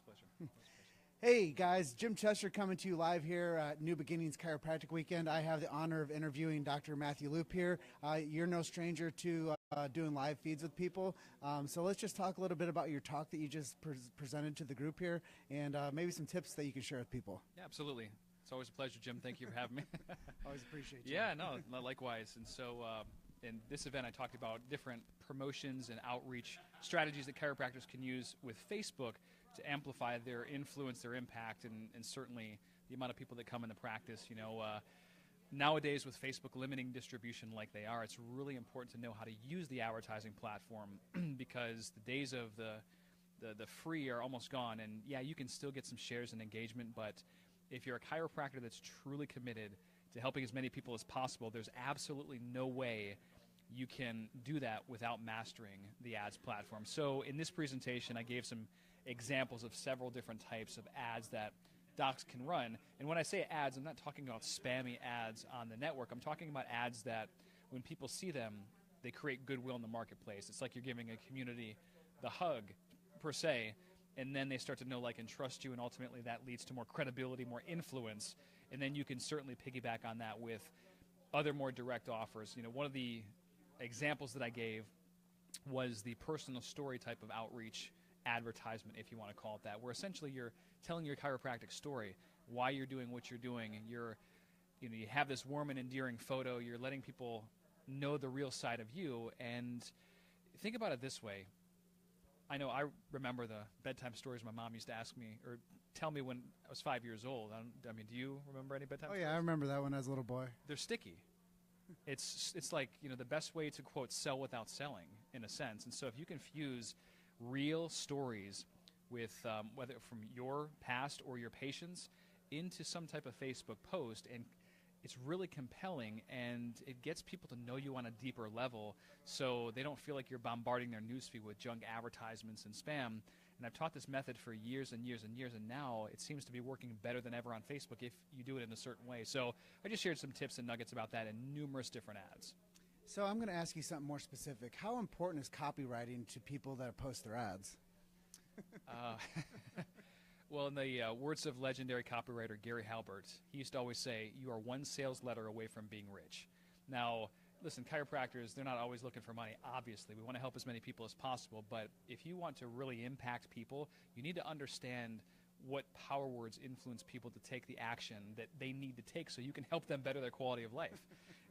pleasure. Hey guys, Jim Chester coming to you live here at New Beginnings Chiropractic Weekend. I have the honor of interviewing Dr. Matthew Loop here. You're no stranger to doing live feeds with people. So let's just talk a little bit about your talk that you just presented to the group here and maybe some tips that you can share with people. Yeah, absolutely. It's always a pleasure, Jim. Thank you for having me. Always appreciate you. Yeah, no, likewise. And so in this event, I talked about different promotions and outreach strategies that chiropractors can use with Facebook to amplify their influence, their impact, and certainly the amount of people that come into practice. You know, nowadays with Facebook limiting distribution like they are, it's really important to know how to use the advertising platform because the days of the free are almost gone. And yeah, you can still get some shares and engagement, but if you're a chiropractor that's truly committed to helping as many people as possible, there's absolutely no way you can do that without mastering the ads platform. So in this presentation, I gave some examples of several different types of ads that docs can run. And when I say ads, I'm not talking about spammy ads on the network. I'm talking about ads that when people see them, they create goodwill in the marketplace. It's like you're giving a community the hug, per se, and then they start to know, like, and trust you, and ultimately that leads to more credibility, more influence, and then you can certainly piggyback on that with other more direct offers. You know, one of the examples that I gave was the personal story type of outreach advertisement, if you want to call it that, where essentially you're telling your chiropractic story, why you're doing what you're doing, and you have this warm and endearing photo, you're letting people know the real side of you. And think about it this way. I know I remember the bedtime stories my mom used to ask me or tell me when I was 5 years old. I mean, do you remember any bedtime stories? Oh yeah, I remember that when I was a little boy. They're sticky. It's like, you know, the best way to, quote, sell without selling, in a sense. And so if you can fuse real stories with whether from your past or your patients into some type of Facebook post, and it's really compelling and it gets people to know you on a deeper level so they don't feel like you're bombarding their newsfeed with junk advertisements and spam. And I've taught this method for years and years and years, and now it seems to be working better than ever on Facebook if you do it in a certain way. So I just shared some tips and nuggets about that in numerous different ads. So I'm going to ask you something more specific. How important is copywriting to people that post their ads? Well, in the words of legendary copywriter Gary Halbert, he used to always say, you are one sales letter away from being rich. Now, listen, chiropractors, they're not always looking for money, obviously. We want to help as many people as possible. But if you want to really impact people, you need to understand what power words influence people to take the action that they need to take so you can help them better their quality of life.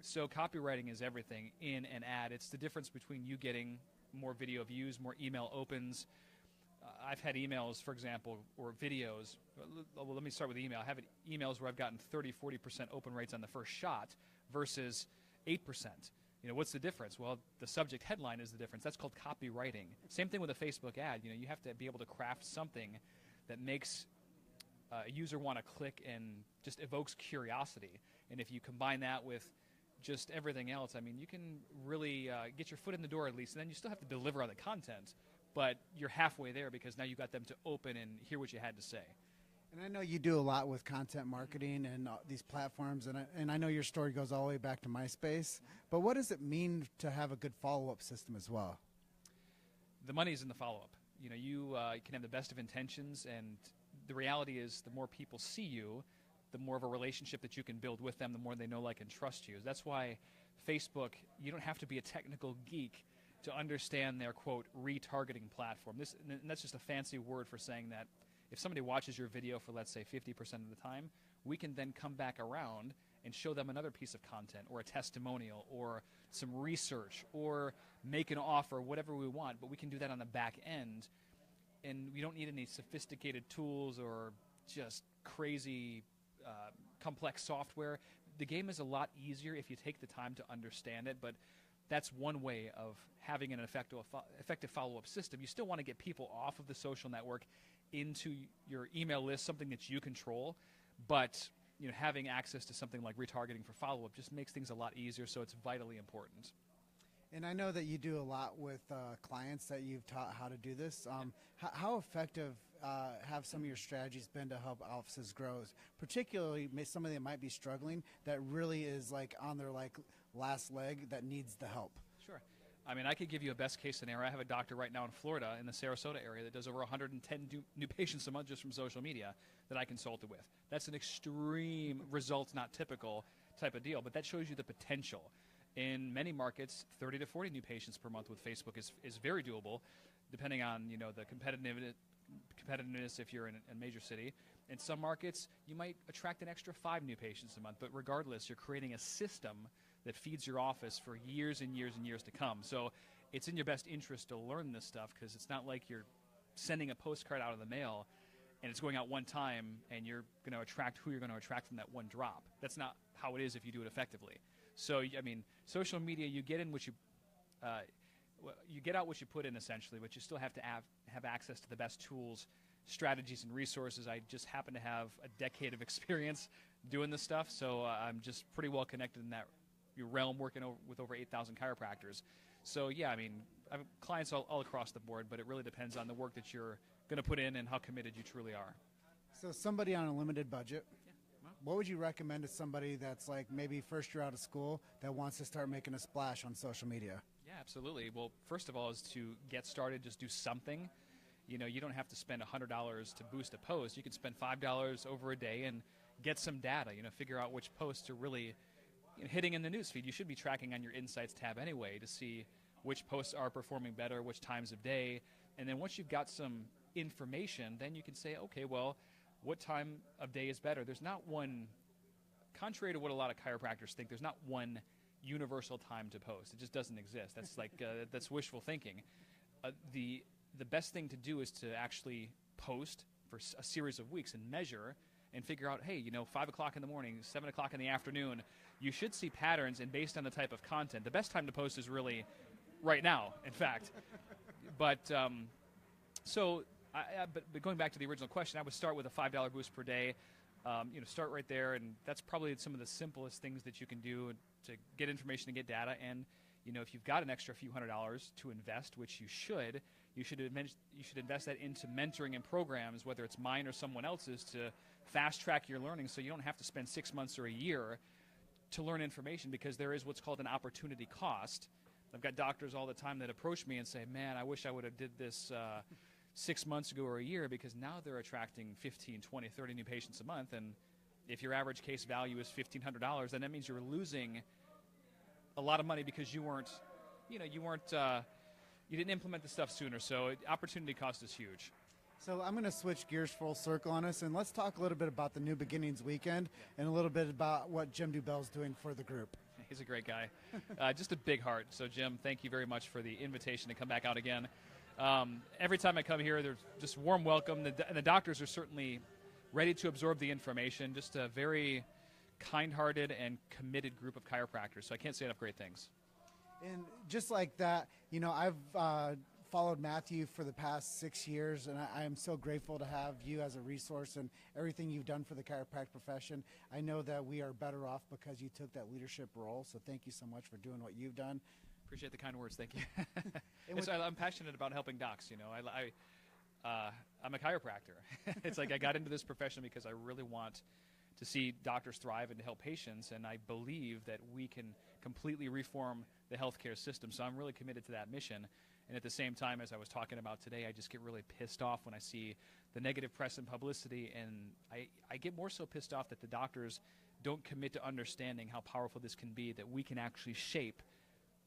So copywriting is everything in an ad. It's the difference between you getting more video views, more email opens. I've had emails, for example, or videos. Well, let me start with email. I have emails where I've gotten 30, 40% open rates on the first shot versus 8%. You know, what's the difference? Well, the subject headline is the difference. That's called copywriting. Same thing with a Facebook ad. You know, you have to be able to craft something that makes a user want to click and just evokes curiosity. And if you combine that with just everything else, I mean, you can really get your foot in the door at least, and then you still have to deliver on the content. But you're halfway there because now you got them to open and hear what you had to say. And I know you do a lot with content marketing and these platforms, and I know your story goes all the way back to MySpace. But what does it mean to have a good follow-up system as well? The money's in the follow-up. You know, you can have the best of intentions, and the reality is the more people see you, the more of a relationship that you can build with them, the more they know, like, and trust you. That's why Facebook, you don't have to be a technical geek to understand their, quote, retargeting platform. And that's just a fancy word for saying that if somebody watches your video for, let's say, 50% of the time, we can then come back around and show them another piece of content or a testimonial or some research or make an offer, whatever we want. But we can do that on the back end, and we don't need any sophisticated tools or just crazy complex software. The game is a lot easier if you take the time to understand it, but that's one way of having an effective follow-up system. You still want to get people off of the social network into your email list, something that you control, but you know, having access to something like retargeting for follow-up just makes things a lot easier, so it's vitally important. And I know that you do a lot with clients that you've taught how to do this. How effective have some of your strategies been to help offices grow? Particularly, somebody that might be struggling that really is like on their last leg that needs the help. Sure. I mean, I could give you a best case scenario. I have a doctor right now in Florida, in the Sarasota area, that does over 110 new patients a month just from social media that I consulted with. That's an extreme results, not typical type of deal, but that shows you the potential. In many markets, 30 to 40 new patients per month with Facebook is very doable, depending on the competitiveness if you're in a major city. In some markets, you might attract an extra 5 new patients a month, but regardless, you're creating a system that feeds your office for years and years and years to come. So it's in your best interest to learn this stuff, because it's not like you're sending a postcard out of the mail and it's going out one time and you're going to attract who you're going to attract from that one drop. That's not how it is if you do it effectively. So, I mean, social media, you get in what you get out what you put in, essentially, but you still have to have access to the best tools, strategies, and resources. I just happen to have a decade of experience doing this stuff, so I'm just pretty well connected in that realm, working with over 8,000 chiropractors. So, yeah, I mean, I have clients all across the board, but it really depends on the work that you're going to put in and how committed you truly are. So somebody on a limited budget, what would you recommend to somebody that's like maybe first year out of school that wants to start making a splash on social media? Yeah, absolutely. Well, first of all, is to get started, just do something. You don't have to spend $100 to boost a post. You can spend $5 over a day and get some data, figure out which posts are really hitting in the newsfeed. You should be tracking on your Insights tab anyway to see which posts are performing better, which times of day. And then once you've got some information, then you can say, okay, well, what time of day is better? There's not one, contrary to what a lot of chiropractors think, there's not one universal time to post. It just doesn't exist. That's like that's wishful thinking. The best thing to do is to actually post for a series of weeks and measure and figure out, hey, 5 o'clock in the morning, 7 o'clock in the afternoon, you should see patterns, and based on the type of content, the best time to post is really right now, in fact. But but going back to the original question, I would start with a $5 boost per day. Start right there, and that's probably some of the simplest things that you can do to get information and get data. And if you've got an extra few $100s to invest, which you should invest that into mentoring and programs, whether it's mine or someone else's, to fast track your learning, so you don't have to spend 6 months or a year to learn information, because there is what's called an opportunity cost. I've got doctors all the time that approach me and say, man, I wish I would have did this 6 months ago or a year, because now they're attracting 15, 20, 30 new patients a month. And if your average case value is $1,500, then that means you're losing a lot of money because you didn't implement the stuff sooner. So opportunity cost is huge. So I'm going to switch gears full circle on us, and let's talk a little bit about the New Beginnings weekend and a little bit about what Jim Dubell's doing for the group. He's a great guy. Just a big heart. So, Jim, thank you very much for the invitation to come back out again. Every time I come here, there's just warm welcome. And the doctors are certainly ready to absorb the information. Just a very kind-hearted and committed group of chiropractors. So I can't say enough great things. And just like that, I've followed Matthew for the past 6 years, and I am so grateful to have you as a resource and everything you've done for the chiropractic profession. I know that we are better off because you took that leadership role, so thank you so much for doing what you've done. Appreciate the kind words. Thank you. I'm passionate about helping docs. I'm a chiropractor. It's like I got into this profession because I really want to see doctors thrive and to help patients, and I believe that we can completely reform the healthcare system. So I'm really committed to that mission. And at the same time, as I was talking about today, I just get really pissed off when I see the negative press and publicity, and I get more so pissed off that the doctors don't commit to understanding how powerful this can be, that we can actually shape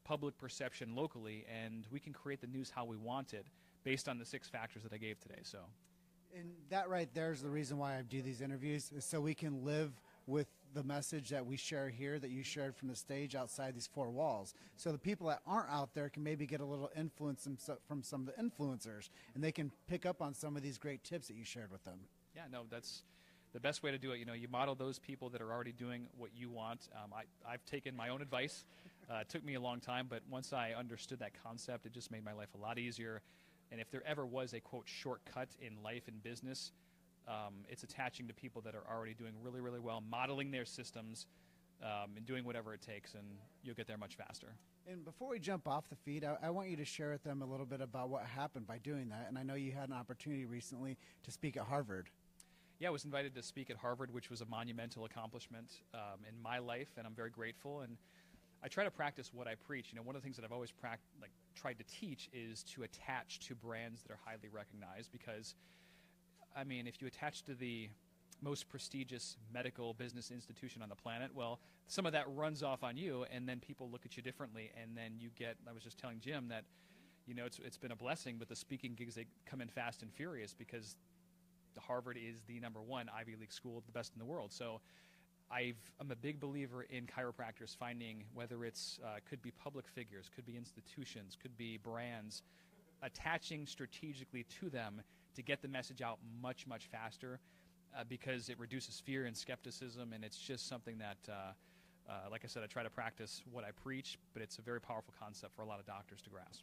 public perception locally, and we can create the news how we want it based on the 6 factors that I gave today. So, and that right there is the reason why I do these interviews, is so we can live with the message that we share here, that you shared from the stage outside these 4 walls. So the people that aren't out there can maybe get a little influence from some of the influencers, and they can pick up on some of these great tips that you shared with them. Yeah, no, that's the best way to do it. You model those people that are already doing what you want. I've taken my own advice. It took me a long time, but once I understood that concept, it just made my life a lot easier. And if there ever was a, quote, shortcut in life and business, it's attaching to people that are already doing really, really well, modeling their systems, and doing whatever it takes, and you'll get there much faster. And before we jump off the feed, I want you to share with them a little bit about what happened by doing that. And I know you had an opportunity recently to speak at Harvard. Yeah, I was invited to speak at Harvard, which was a monumental accomplishment in my life, and I'm very grateful. And I try to practice what I preach. You know, one of the things that I've always tried to teach is to attach to brands that are highly recognized, because, I mean, if you attach to the most prestigious medical business institution on the planet, well, some of that runs off on you, and then people look at you differently, and then you get, I was just telling Jim that, you know, it's been a blessing, but the speaking gigs, they come in fast and furious, because Harvard is the #1 Ivy League school, the best in the world. So I'm a big believer in chiropractors finding, whether it's could be public figures, could be institutions, could be brands, attaching strategically to them to get the message out much, much faster, because it reduces fear and skepticism, and it's just something that, like I said, I try to practice what I preach, but it's a very powerful concept for a lot of doctors to grasp.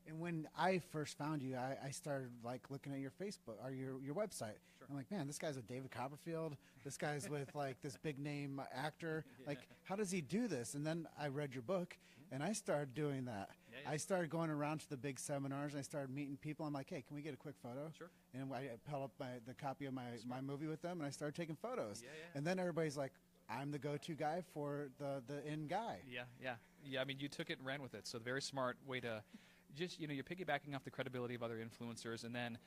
And when I first found you, I started like looking at your Facebook or your website. Sure. I'm like, man, this guy's with David Copperfield. This guy's with like this big name actor. Yeah. Like, how does he do this? And then I read your book, and I started doing that. Yeah. I started going around to the big seminars, and I started meeting people. I'm like, hey, can we get a quick photo? Sure. And I held up the copy of my movie with them, and I started taking photos. Yeah. And then everybody's like, I'm the go-to guy for the in guy. Yeah. I mean, you took it and ran with it. So, a very smart way to just, you know, you're piggybacking off the credibility of other influencers, and then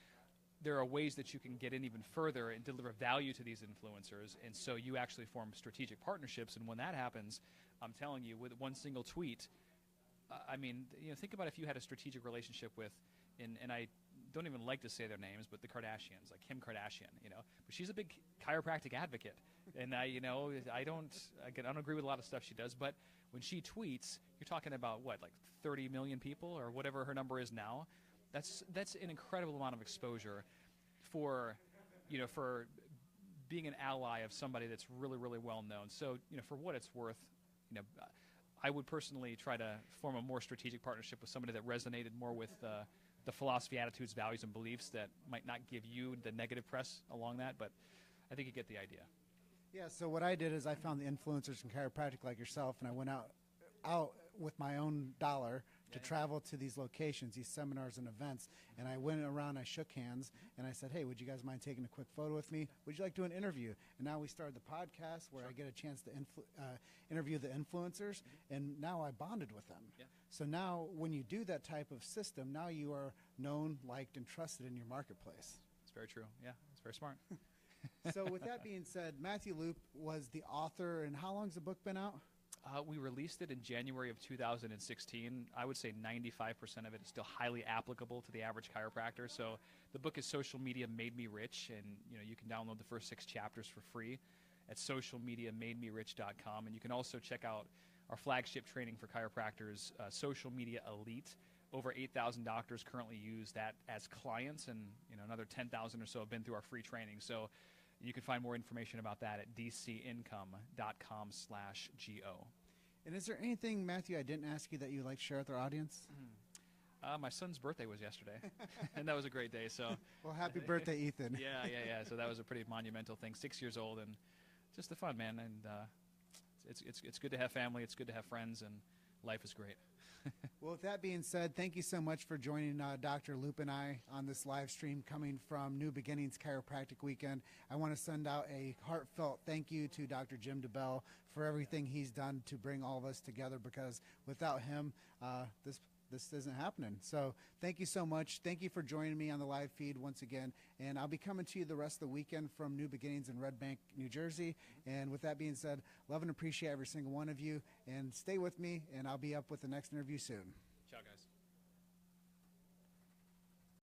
there are ways that you can get in even further and deliver value to these influencers, and so you actually form strategic partnerships. And when that happens, I'm telling you, with one single tweet, I mean, you know, think about if you had a strategic relationship with, and I don't even like to say their names, but the Kardashians, like Kim Kardashian, you know, but she's a big chiropractic advocate, and I don't agree with a lot of stuff she does, but when she tweets, you're talking about what, like 30 million people or whatever her number is now. That's an incredible amount of exposure for, you know, for being an ally of somebody that's really, really well known. So, you know, for what it's worth, you know, I would personally try to form a more strategic partnership with somebody that resonated more with the philosophy, attitudes, values, and beliefs that might not give you the negative press along that, but I think you get the idea. Yeah, so what I did is I found the influencers in chiropractic like yourself, and I went out with my own dollar to travel to these locations, these seminars and events, and I went around, I shook hands, and I said, hey, would you guys mind taking a quick photo with me? Would you like to do an interview? And now we started the podcast where I get a chance to interview the influencers, and now I bonded with them. Yeah. So now when you do that type of system, now you are known, liked, and trusted in your marketplace. It's very true. Yeah, it's very smart. So with that being said, Matthew Loop was the author, and how long's the book been out? We released it in January of 2016. I would say 95% of it is still highly applicable to the average chiropractor. So the book is Social Media Made Me Rich, and you know, you can download the first 6 chapters for free at socialmediamademerich.com. And you can also check out our flagship training for chiropractors, Social Media Elite. Over 8,000 doctors currently use that as clients, and you know, another 10,000 or so have been through our free training. So you can find more information about that at dcincome.com/go. And is there anything, Matthew, I didn't ask you that you'd like to share with our audience? My son's birthday was yesterday, and that was a great day. So, well, happy birthday, Ethan. Yeah. So that was a pretty monumental thing. 6 years old, and just the fun, man. And it's good to have family. It's good to have friends, and life is great. Well, with that being said, thank you so much for joining Dr. Loop and I on this live stream coming from New Beginnings Chiropractic Weekend. I want to send out a heartfelt thank you to Dr. Jim DeBell for everything he's done to bring all of us together, because without him, this isn't happening. So thank you so much. Thank you for joining me on the live feed once again. And I'll be coming to you the rest of the weekend from New Beginnings in Red Bank, New Jersey. And with that being said, love and appreciate every single one of you. And stay with me, and I'll be up with the next interview soon. Ciao, guys.